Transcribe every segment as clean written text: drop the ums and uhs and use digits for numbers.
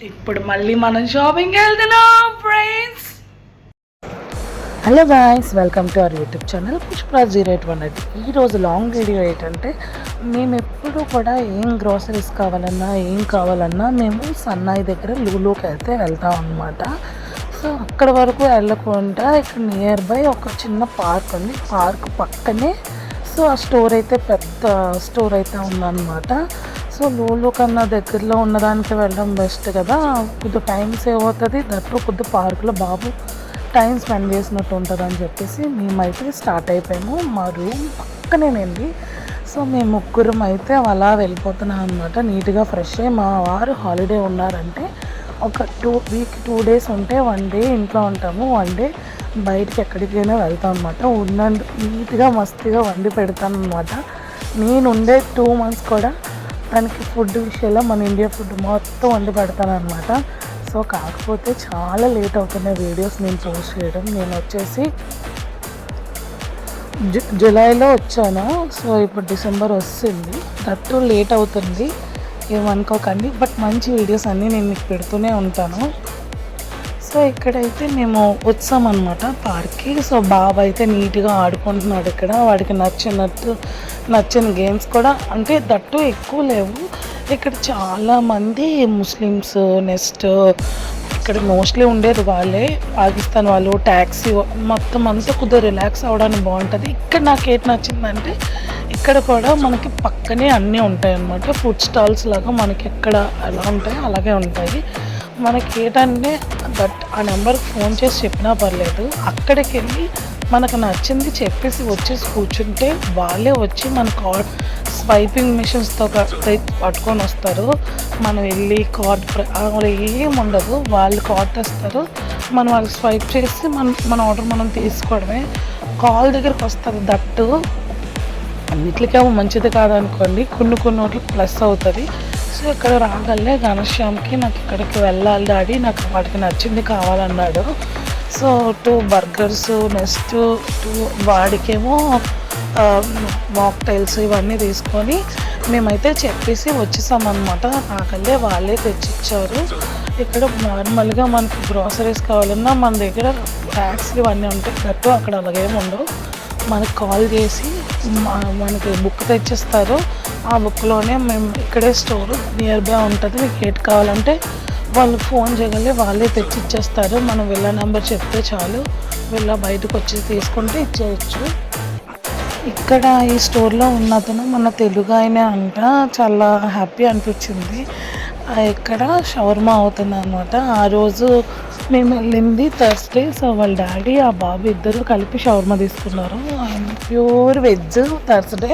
ఇప్పుడు మళ్ళీ మనం షాపింగ్ వెళ్తున్నాం friends. Hello guys, welcome to our YouTube channel Pushpa 0818. ఈరోజు లాంగ్ వీడియో ఏంటంటే, మేము ఎప్పుడు కూడా ఏం గ్రోసరీస్ కావాలన్నా మేము సన్నాయి దగ్గర లూలోకి అయితే వెళ్తాం అనమాట. సో అక్కడ వరకు వెళ్ళకుండా ఇక్కడ నియర్ బై ఒక చిన్న పార్క్ ఉంది. పార్క్ పక్కనే సో ఆ స్టోర్ అయితే పెద్ద స్టోర్ అయితే ఉందన్నమాట. సో లూలు కన్నా దగ్గరలో ఉన్నదానికి వెళ్ళడం బెస్ట్ కదా, కొద్దిగా టైం సేవ్ అవుతుంది. దట్టు కొద్ది పార్కులో బాబు టైం స్పెండ్ చేసినట్టు ఉంటుంది అని చెప్పేసి మేమైతే స్టార్ట్ అయిపోయాము. మా రూమ్ పక్కనేనండి. సో మేము ముగ్గురం అయితే అలా వెళ్ళిపోతున్నాం అనమాట. నీట్గా ఫ్రెష్ అయ్యి, మా వారు హాలిడే ఉన్నారంటే ఒక 2 days ఉంటే 1 day ఇంట్లో ఉంటాము, 1 day బయటికి ఎక్కడికైనా వెళ్తాం అనమాట. నీట్గా మస్తుగా వండి పెడతాను అనమాట. నేను ఉండే 2 months కూడా దానికి ఫుడ్ విషయంలో మన ఇండియా ఫుడ్ మొత్తం వండి పెడతాను అనమాట. సో కాకపోతే చాలా లేట్ అవుతున్నాయి వీడియోస్ నేను పోస్ట్ చేయడం. నేను వచ్చేసి జూలైలో వచ్చాను. సో ఇప్పుడు డిసెంబర్ వస్తుంది, దట్టు లేట్ అవుతుంది, ఏమనుకోకండి. బట్ మంచి వీడియోస్ అన్నీ నేను మీకు పెడుతూనే ఉంటాను. సో ఇక్కడైతే మేము వచ్చామన్నమాట పార్క్కి. సో బాబు అయితే నీట్గా ఆడుకుంటున్నాడు ఇక్కడ. వాడికి నచ్చిన గేమ్స్ కూడా, అంటే దట్టు ఎక్కువ లేవు ఇక్కడ. చాలామంది ముస్లిమ్స్, నెక్స్ట్ ఇక్కడ మోస్ట్లీ ఉండేది వాళ్ళే, పాకిస్తాన్ వాళ్ళు, ట్యాక్సీ మొత్తం అంతా కొద్దిగా రిలాక్స్ అవ్వడానికి బాగుంటుంది. ఇక్కడ నాకు ఏంటి నచ్చిందంటే, ఇక్కడ కూడా మనకి పక్కనే అన్నీ ఉంటాయి అన్నమాట. ఫుడ్ స్టాల్స్ లాగా మనకి ఎక్కడ ఎలా ఉంటాయో అలాగే ఉంటాయి. మనకి ఏంటంటే ఆ నెంబర్కి ఫోన్ చేసి చెప్పినా పర్లేదు, అక్కడికి వెళ్ళి మనకు నచ్చింది చెప్పేసి వచ్చేసి కూర్చుంటే వాళ్ళే వచ్చి మనకు స్వైపింగ్ మిషన్స్తో పట్టుకొని వస్తారు. మనం వెళ్ళి కార్డ్ ఏం ఉండదు, వాళ్ళు కార్డ్ తెస్తారు, మనం వాళ్ళకి స్వైప్ చేసి మన ఆర్డర్ మనం తీసుకోవడమే. కాల్ దగ్గరికి వస్తుంది. దట్టు అన్నిటికేమో మంచిది కాదనుకోండి, కొన్ని వాటికి ప్లస్ అవుతుంది. సో ఇక్కడ రాగలే ఘనశ్యామ్కి నాకు ఇక్కడికి వెళ్ళాలి డాడీ, నాకు వాటికి నచ్చింది కావాలన్నాడు. సో 2 burgers, నెక్స్ట్ 2 వాడికేమో మాక్టైల్స్ ఇవన్నీ తీసుకొని మేమైతే చెప్పేసి వచ్చేసామన్నమాట. నాకల్లే వాళ్ళే తెచ్చిచ్చారు. ఇక్కడ నార్మల్గా మనకి గ్రోసరీస్ కావాలన్నా మన దగ్గర ట్యాక్స్ ఇవన్నీ ఉంటాయి, గట్టు అక్కడ అలాగేమి ఉండవు. మనకు కాల్ చేసి మనకి బుక్ తెచ్చిస్తారు. ఆ బుక్లోనే మేము ఇక్కడే స్టోర్ నియర్ బై ఉంటుంది, మీకు ఏటి కావాలంటే వాళ్ళు ఫోన్ చేయగలి వాళ్ళే తెచ్చి ఇచ్చేస్తారు. మనం వీళ్ళ నెంబర్ చెప్తే చాలు, వీళ్ళ బయటకు వచ్చి తీసుకుంటే ఇచ్చేయచ్చు. ఇక్కడ ఈ స్టోర్లో ఉన్నతను మన తెలుగు ఆయన అంట, చాలా హ్యాపీ అనిపించింది. ఇక్కడ షవర్మా అవుతుంది అనమాట. ఆ రోజు మేము వెళ్ళింది థర్స్డే. సో వాళ్ళ డాడీ ఆ బాబు ఇద్దరు కలిపి షవర్మా తీసుకున్నారు. Pure veg Thursday.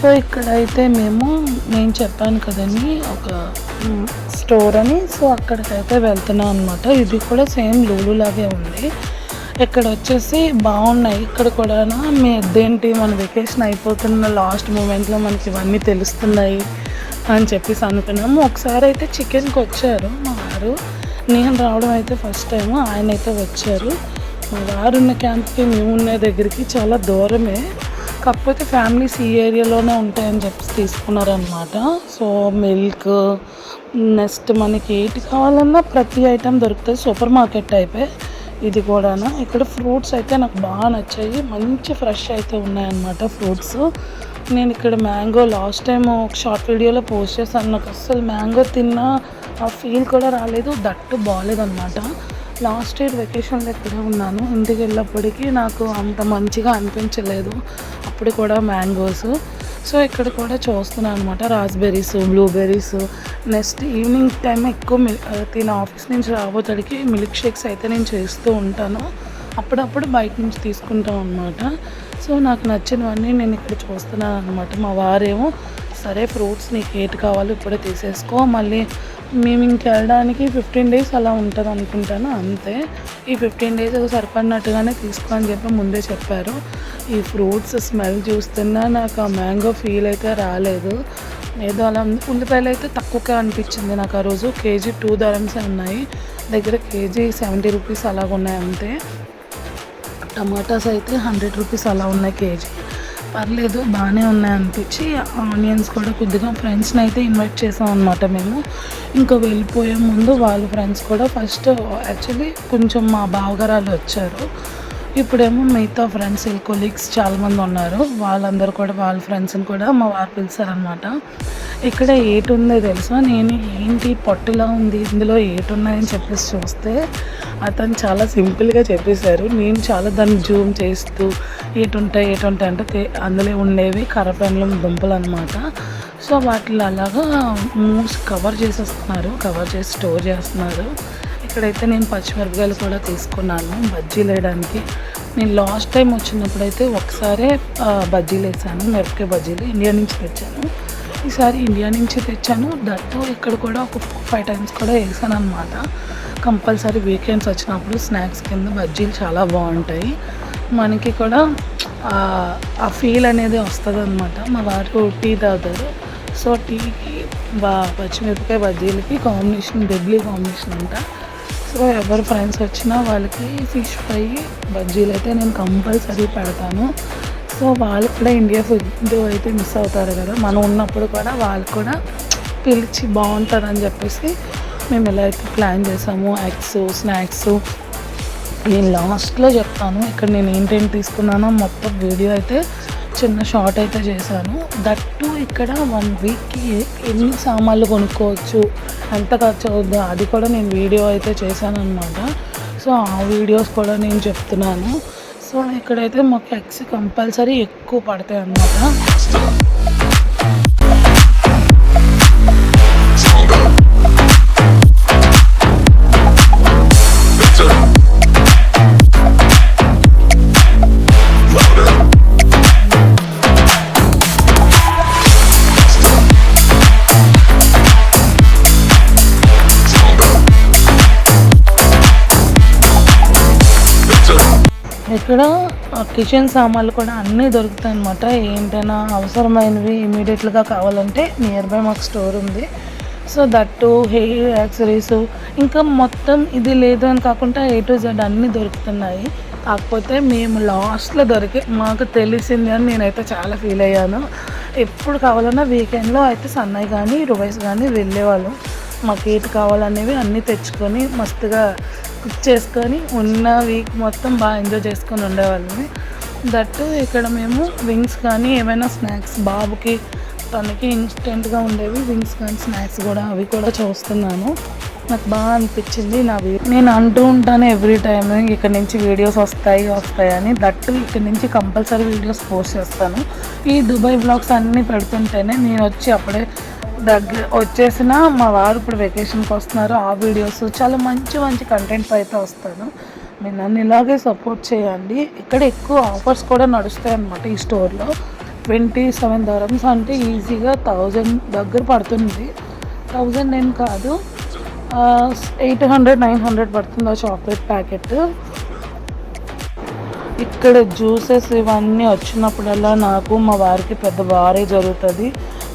సో ఇక్కడైతే నేను చెప్పాను కదండి ఒక స్టోర్ అని. సో అక్కడికైతే వెళ్తున్నాం అనమాట. ఇది కూడా సేమ్ లూలు లాగే ఉంది. ఇక్కడ వచ్చేసి బాగున్నాయి. ఇక్కడ కూడా దేంటి మన వెకేషన్ అయిపోతున్న లాస్ట్ మూమెంట్లో మనకి ఇవన్నీ తెలుస్తున్నాయి అని చెప్పేసి అనుకున్నాము. ఒకసారి అయితే చికెన్కి వచ్చారు మా వారు, నేను రావడం అయితే ఫస్ట్ టైము. ఆయన అయితే వచ్చారు. మా వారు ఉన్న క్యాంప్కి మేము ఉన్న దగ్గరికి చాలా దూరమే, కాకపోతే ఫ్యామిలీస్ ఈ ఏరియాలోనే ఉంటాయని చెప్పి తీసుకున్నారనమాట. సో మిల్క్, నెక్స్ట్ మనకి ఏటి కావాలన్నా ప్రతి ఐటెం దొరుకుతుంది. సూపర్ మార్కెట్ టైపే ఇది కూడా. ఇక్కడ ఫ్రూట్స్ అయితే నాకు బాగా నచ్చాయి, మంచి ఫ్రెష్ అయితే ఉన్నాయన్నమాట ఫ్రూట్స్. నేను ఇక్కడ మ్యాంగో లాస్ట్ టైం ఒక షార్ట్ వీడియోలో పోస్ట్ చేశాను. నాకు అస్సలు మ్యాంగో తిన్నా ఆ ఫీల్ కూడా రాలేదు, దట్టు బాగాలేదన్నమాట. లాస్ట్ ఇయర్ వెకేషన్లో ఇక్కడే ఉన్నాను. ఇంటికి వెళ్ళేప్పటికీ నాకు అంత మంచిగా అనిపించలేదు అప్పుడు కూడా మ్యాంగోస్. సో ఇక్కడ కూడా చూస్తున్నాను అనమాట raspberries, blueberries. Next evening time ఎక్కువ తిన ఆఫీస్ నుంచి రాబోతాడికి మిల్క్ షేక్స్ అయితే నేను చేస్తూ ఉంటాను. అప్పుడప్పుడు బయట నుంచి తీసుకుంటాం అనమాట. సో నాకు నచ్చినవన్నీ నేను ఇక్కడ చూస్తున్నాను అనమాట. మా వారేమో సరే ఫ్రూట్స్ నీకు ఏటి కావాలో ఇప్పుడే తీసేసుకో, మళ్ళీ మేము ఇంక వెళ్ళడానికి 15 days అలా ఉంటుంది అనుకుంటాను అంతే. ఈ 15 days సరిపడినట్టుగానే తీసుకో అని చెప్పి ముందే చెప్పారు. ఈ ఫ్రూట్స్ స్మెల్ చూస్తున్నా నాకు ఆ మ్యాంగో ఫీల్ అయితే రాలేదు. ఏదో అలా ఉల్లిపాయలు అయితే తక్కువగా అనిపించింది నాకు ఆ రోజు. కేజీ 2 dirhams ఉన్నాయి, దగ్గర కేజీ 70 rupees అలాగ ఉన్నాయి అంతే. టమాటాస్ అయితే 100 rupees అలా ఉన్నాయి కేజీ. పర్లేదు బాగానే ఉన్నాయి అనిపించి. ఆనియన్స్ కూడా కొద్దిగా ఫ్రెండ్స్ని అయితే ఇన్వైట్ చేసాం అనమాట మేము. ఇంకా వెళ్ళిపోయే ముందు వాళ్ళ ఫ్రెండ్స్ కూడా ఫస్ట్ యాక్చువల్లీ కొంచెం మా బావగారాలు వచ్చారు. ఇప్పుడేమో మిగతా ఫ్రెండ్స్ కొలీగ్స్ చాలామంది ఉన్నారు, వాళ్ళందరూ కూడా వాళ్ళ ఫ్రెండ్స్ని కూడా మా వారు పిలిచారనమాట. ఇక్కడ ఏటి ఉందో తెలుసా, నేను ఏంటి పొట్టులా ఉంది ఇందులో ఏటి ఉన్నాయని చెప్పేసి చూస్తే అతను చాలా సింపుల్గా చెప్పేశారు. నేను చాలా దాన్ని జూమ్ చేస్తూ ఏటుంటాయి అంటే అందులో ఉండేవి కర్రపెండ్లం దుంపలు అనమాట. సో వాటిలో అలాగా కవర్ చేసేస్తున్నారు, కవర్ చేసి స్టోర్ చేస్తున్నారు. ఇక్కడైతే నేను పచ్చిమిరపకాయలు కూడా తీసుకున్నాను బజ్జీలు వేయడానికి. నేను లాస్ట్ టైం వచ్చినప్పుడైతే ఒకసారే బజ్జీలు వేసాను, మిరపకాయ బజ్జీలు ఇండియా నుంచి తెచ్చాను. ఈసారి ఇండియా నుంచి తెచ్చాను, దట్టు ఇక్కడ కూడా ఒక 5 times కూడా వేసాను అనమాట. కంపల్సరీ వీకెండ్స్ వచ్చినప్పుడు స్నాక్స్ కింద బజ్జీలు చాలా బాగుంటాయి, మనకి కూడా ఆ ఫీల్ అనేది వస్తుంది అనమాట. మా వారు టీ తాగుతారు, సో టీకి పచ్చిమిరపకాయ బజ్జీలకి కాంబినేషన్ డెడ్లీ కాంబినేషన్ అంట. సో ఎవరు ఫ్రెండ్స్ వచ్చినా వాళ్ళకి ఫిష్ ఫ్రై బజ్జీలు అయితే నేను కంపల్సరీ పెడతాను. సో వాళ్ళు కూడా ఇండియా ఫుడ్ అయితే మిస్ అవుతారు కదా, మనం ఉన్నప్పుడు కూడా వాళ్ళు కూడా పిలిచి బాగుంటుందని చెప్పేసి మేము ఎలా అయితే ప్లాన్ చేసాము. ఎగ్స్, స్నాక్స్ నేను లాస్ట్లో చెప్తాను ఇక్కడ నేను ఏంటేంటి తీసుకున్నానో మొత్తం వీడియో అయితే చిన్న షార్ట్ అయితే చేశాను. దట్టు ఇక్కడ 1 weekకి ఎన్ని సామాన్లు కొనుక్కోవచ్చు, ఎంత ఖర్చు అవుద్దో అది కూడా నేను వీడియో అయితే చేశాను అనమాట. సో ఆ వీడియోస్ కూడా నేను చెప్తున్నాను. సో ఇక్కడైతే మాకు ఎగ్స్ కంపల్సరీ ఎక్కువ పడతాయి అన్నమాట. ఇక్కడ కిచెన్ సామాన్లు కూడా అన్నీ దొరుకుతాయి అన్నమాట. ఏంటైనా అవసరమైనవి ఇమీడియట్గా కావాలంటే నియర్ బై మాకు స్టోర్ ఉంది. సో దట్టు హెయిర్ యాక్సరీస్ ఇంకా మొత్తం ఇది లేదు అని కాకుండా A to Z అన్నీ దొరుకుతున్నాయి. కాకపోతే మేము లాస్ట్లో మాకు తెలిసింది అని నేనైతే చాలా ఫీల్ అయ్యాను. ఎప్పుడు కావాలన్నా వీకెండ్లో అయితే సన్నయ్య కానీ రువైస్ కానీ వెళ్ళేవాళ్ళం. మాకు ఏటి కావాలనేవి అన్నీ తెచ్చుకొని మస్తుగా కుక్ చేసుకొని ఉన్న వీక్ మొత్తం బాగా ఎంజాయ్ చేసుకొని ఉండేవాళ్ళని. దట్టు ఇక్కడ మేము వింగ్స్ కానీ ఏమైనా స్నాక్స్ బాబుకి తనకి ఇన్స్టెంట్గా ఉండేవి వింగ్స్ కానీ స్నాక్స్ కూడా అవి కూడా చూస్తున్నాను. నాకు బాగా అనిపించింది. నేను అంటూ ఉంటాను ఎవ్రీ టైం ఇక్కడ నుంచి వీడియోస్ వస్తాయని. దట్టు ఇక్కడ నుంచి కంపల్సరీ వీడియోస్ పోస్ట్ చేస్తాను. ఈ దుబాయ్ వ్లాగ్స్ అన్నీ పెడుతుంటేనే నేను వచ్చి అప్పుడే వచ్చేసిన మా వారు ఇప్పుడు వెకేషన్కి వస్తున్నారు, ఆ వీడియోస్ చాలా మంచి కంటెంట్ అయితే వస్తాను. మీరు నన్ను ఇలాగే సపోర్ట్ చేయండి. ఇక్కడ ఎక్కువ ఆఫర్స్ కూడా నడుస్తాయి అన్నమాట ఈ స్టోర్లో. 27 దరమ్స్ అంటే ఈజీగా 1000 దగ్గర పడుతుంది. 1000 ఏం కాదు, 800-900 పడుతుంది ఆ చాక్లెట్ ప్యాకెట్. ఇక్కడ జ్యూసెస్ ఇవన్నీ వచ్చినప్పుడల్లా నాకు మా వారికి పెద్ద వారే జరుగుతుంది.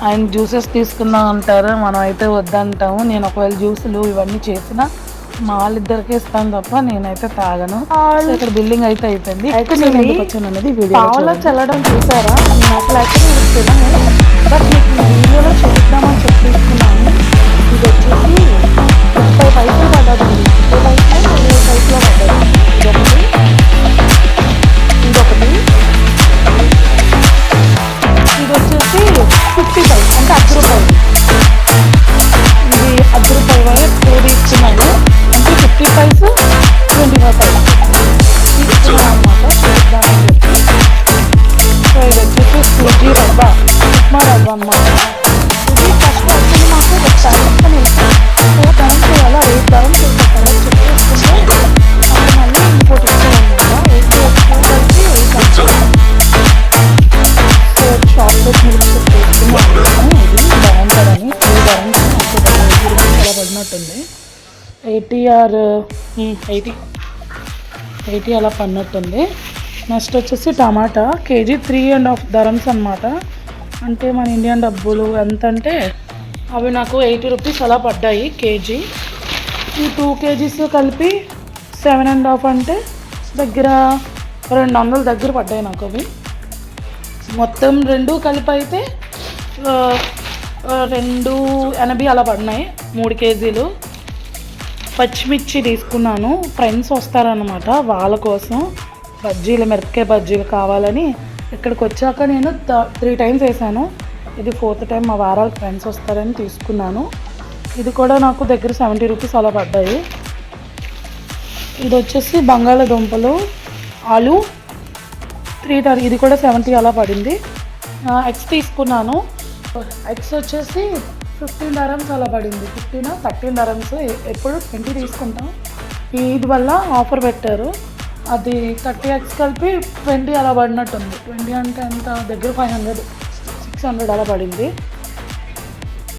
ఆయన జ్యూసెస్ తీసుకుందాం అంటారు, మనం అయితే వద్దంటాము. నేను ఒకవేళ జ్యూసులు ఇవన్నీ చేసిన మా వాళ్ళిద్దరికి ఇస్తాను తప్ప నేనైతే తాగను. ఇక్కడ బిల్డింగ్ అయితే అయిపోయింది. అయితే నేను ఎందుకు వచ్చాను అనేది వీడియో చల్లడం చూసారా, నేను అసలు యాక్చువల్లీ తినను, బట్ మీకు వీడియోలో చూద్దామని చెప్పిస్తున్నాను. ఇది వచ్చేసి 30 పైసలు పడ్డది. 30 పైసలు 20 పైసలో పడ్డది. ఇదొకటి ఇది వచ్చేసి 50 పైసలు అంటే 10 రూపాయలు. ఇది 10 రూపాయలు వల్ల 2 తీసుకున్నాను అంటే 50 పైసలు 25 పైసలు తీసుకున్నాను అనమాట. చూద్దామని చెప్పి. సో ఇది వచ్చేసి సూజీ రవ్వ, ఉప్మా రవ్వ అనమాట. ఇది ఫస్ట్ వచ్చింది మాకు ఒక తీసుకొని వెళ్తాం. 4 దరమ్స్ చేయాలా, 8 దరమ్స్ చేస్తాను చెప్పేసుకుంటే అప్పుడు మళ్ళీ ఇంకోటి ఇస్తామన్నమాట. 8 కలిసి 8 సో చాక్లెట్ మిల్క్ తీసుకున్నాను. ఇది బాగుంటుందని 3 దరమ్స్ అలా పడినట్టుంది. 80 అలా పడినట్టుంది. నెక్స్ట్ వచ్చేసి టమాటా కేజీ 3.5 దరమ్స్ అనమాట. అంటే మన ఇండియన్ డబ్బులు ఎంత అంటే అవి నాకు 80 రూపీస్ అలా పడ్డాయి కేజీ. ఈ 2 kgs కలిపి 7.5 అంటే దగ్గర 200 దగ్గర పడ్డాయి నాకు అవి. మొత్తం 2 కలిపి అయితే 280 అలా పడినాయి 3 కేజీలు. పచ్చిమిర్చి తీసుకున్నాను, ఫ్రెండ్స్ వస్తారనమాట, వాళ్ళ కోసం బజ్జీలు, మిరపకాయ బజ్జీలు కావాలని ఇక్కడికి వచ్చాక నేను 3 times వేసాను. ఇది 4th టైం మా వారాల ఫ్రెండ్స్ వస్తారని తీసుకున్నాను. ఇది కూడా నాకు దగ్గర 70 రూపీస్ అలా పడ్డాయి. ఇది వచ్చేసి బంగాళదుంపలు, ఆలు 3 ఇది కూడా 70 అలా పడింది. ఎగ్స్ తీసుకున్నాను. ఎగ్స్ వచ్చేసి 15 దరమ్స్ అలా పడింది. 13 దరమ్స్. ఎప్పుడు 20 తీసుకుంటాం. ఈద్ వల్ల ఆఫర్ పెట్టారు, అది 30 eggs కలిపి 20 అలా పడినట్టుంది. 20 అంటే అంత దగ్గర 500-600 అలా పడింది.